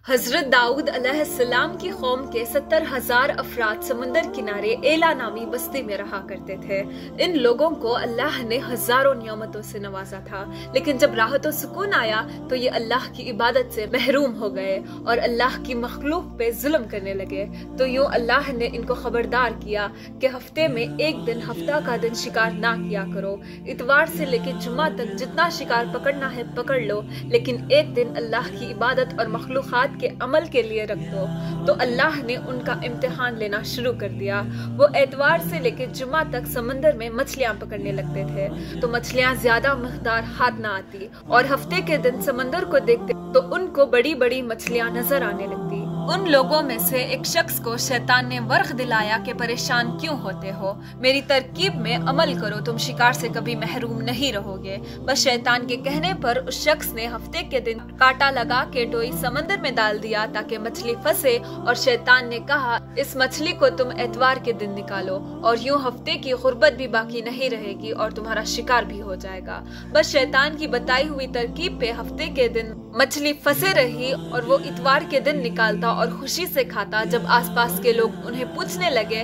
हजरत दाऊद अलैहिस्सलाम की कौम के 70,000 अफराद समुंदर किनारे एला नामी बस्ती में रहा करते थे। इन लोगों को अल्लाह ने हजारों नियामतों से नवाजा था, लेकिन जब राहत और सुकून आया तो ये अल्लाह की इबादत से महरूम हो गए और अल्लाह की मखलूक पे जुल्म करने लगे। तो यूं अल्लाह ने इनको खबरदार किया कि हफ्ते में एक दिन हफ्ता का दिन शिकार ना किया करो। इतवार से लेकर जुम्मा तक जितना शिकार पकड़ना है पकड़ लो, लेकिन एक दिन अल्लाह की इबादत और मखलूक़ात के अमल के लिए रख दो। तो अल्लाह ने उनका इम्तिहान लेना शुरू कर दिया। वो एतवार से लेकर जुम्मा तक समंदर में मछलियां पकड़ने लगते थे, तो मछलियां ज्यादा मकदार हाथ ना आती और हफ्ते के दिन समंदर को देखते तो उनको बड़ी बड़ी मछलियां नजर आने लगती। उन लोगों में से एक शख्स को शैतान ने वर्ख दिलाया कि परेशान क्यों होते हो, मेरी तरकीब में अमल करो, तुम शिकार से कभी महरूम नहीं रहोगे। बस शैतान के कहने पर उस शख्स ने हफ्ते के दिन कांटा लगा के डोई समंदर में डाल दिया ताकि मछली फंसे, और शैतान ने कहा इस मछली को तुम एतवार के दिन निकालो और यूं हफ्ते की गुर्बत भी बाकी नहीं रहेगी और तुम्हारा शिकार भी हो जाएगा। बस शैतान की बताई हुई तरकीब पे हफ्ते के दिन मछली फंसे रही और वो इतवार के दिन निकालता और खुशी से खाता। जब आसपास के लोग उन्हें पूछने लगे,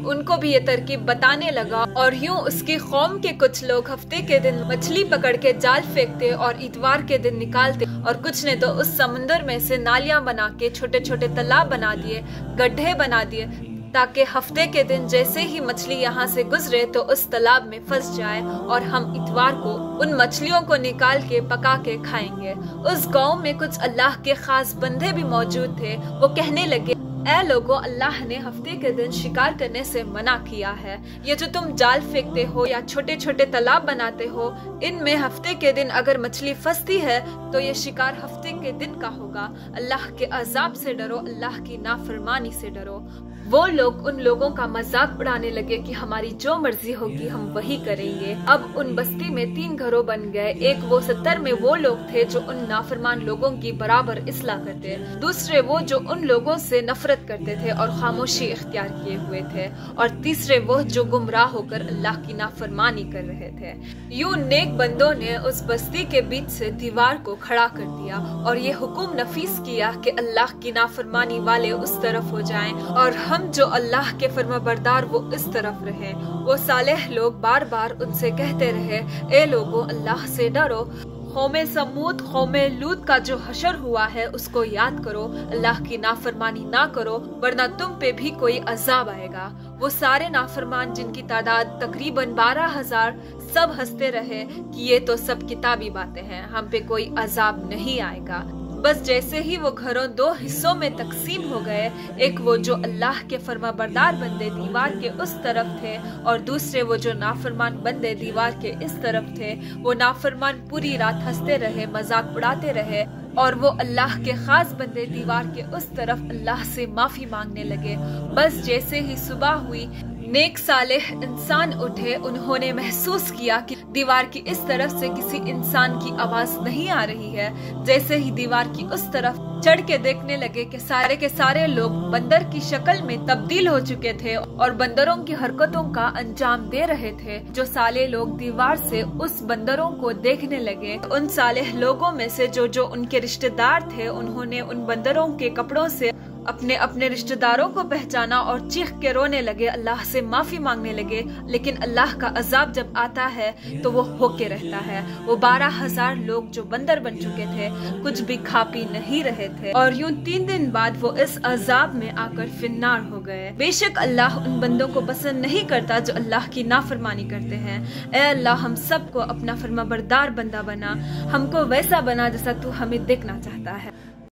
उनको भी ये तरकीब बताने लगा और यूं उसकी कौम के कुछ लोग हफ्ते के दिन मछली पकड़ के जाल फेंकते और इतवार के दिन निकालते, और कुछ ने तो उस समुंदर में से नालियां बना के छोटे छोटे तालाब बना दिए, गड्ढे बना दिए, ताकि हफ्ते के दिन जैसे ही मछली यहाँ से गुजरे तो उस तालाब में फंस जाए और हम इतवार को उन मछलियों को निकाल के पका के खाएंगे। उस गांव में कुछ अल्लाह के खास बंदे भी मौजूद थे। वो कहने लगे, ऐ लोगों, अल्लाह ने हफ्ते के दिन शिकार करने से मना किया है। ये जो तुम जाल फेंकते हो या छोटे छोटे तालाब बनाते हो, इनमें हफ्ते के दिन अगर मछली फंसती है तो ये शिकार हफ्ते के दिन का होगा। अल्लाह के अजाब से डरो, अल्लाह की नाफरमानी से डरो। वो लोग उन लोगों का मजाक उड़ाने लगे कि हमारी जो मर्जी होगी हम वही करेंगे। अब उन बस्ती में 3 घरों बन गए। एक वो 70 में वो लोग थे जो उन नाफरमान लोगों की बराबर इस्लाह करते, दूसरे वो जो उन लोगों से नफरत करते थे और खामोशी इख्तियार किए हुए थे, और तीसरे वो जो गुमराह होकर अल्लाह की नाफरमानी कर रहे थे। यूं नेक बंदों ने उस बस्ती के बीच से दीवार को खड़ा कर दिया और ये हुक्म नफीस किया कि अल्लाह की नाफरमानी वाले उस तरफ हो जाएं और हम जो अल्लाह के फरमाबरदार वो इस तरफ रहे। वो सालेह लोग बार बार उनसे कहते रहे, ए लोगों, अल्लाह से डरो। कौमे समूद, कौमे लूत का जो हशर हुआ है उसको याद करो, अल्लाह की नाफरमानी ना करो वरना तुम पे भी कोई अजाब आएगा। वो सारे नाफरमान जिनकी तादाद तकरीबन 12,000 सब हंसते रहे कि ये तो सब किताबी बातें हैं, हम पे कोई अजाब नहीं आएगा। बस जैसे ही वो घरों 2 हिस्सों में तकसीम हो गए, एक वो जो अल्लाह के फरमाबरदार बंदे दीवार के उस तरफ थे और दूसरे वो जो नाफरमान बंदे दीवार के इस तरफ थे, वो नाफरमान पूरी रात हंसते रहे, मजाक उड़ाते रहे, और वो अल्लाह के खास बंदे दीवार के उस तरफ अल्लाह से माफी मांगने लगे। बस जैसे ही सुबह हुई, नेक सालेह इंसान उठे, उन्होंने महसूस किया कि दीवार की इस तरफ से किसी इंसान की आवाज नहीं आ रही है। जैसे ही दीवार की उस तरफ चढ़ के देखने लगे कि सारे के सारे लोग बंदर की शक्ल में तब्दील हो चुके थे और बंदरों की हरकतों का अंजाम दे रहे थे। जो साले लोग दीवार से उस बंदरों को देखने लगे, उन सालेह लोगों में से जो उनके रिश्तेदार थे, उन्होंने उन बंदरों के कपड़ों से अपने अपने रिश्तेदारों को पहचाना और चीख के रोने लगे, अल्लाह से माफी मांगने लगे। लेकिन अल्लाह का अजाब जब आता है तो वो होके रहता है। वो 12,000 लोग जो बंदर बन चुके थे कुछ भी खा पी नहीं रहे थे और यूं 3 दिन बाद वो इस अजाब में आकर फिन्नार हो गए। बेशक अल्लाह उन बंदों को पसंद नहीं करता जो अल्लाह की नाफरमानी करते हैं। ए अल्लाह, हम सबको अपना फरमाबरदार बंदा बना, हमको वैसा बना जैसा तू हमें देखना चाहता है।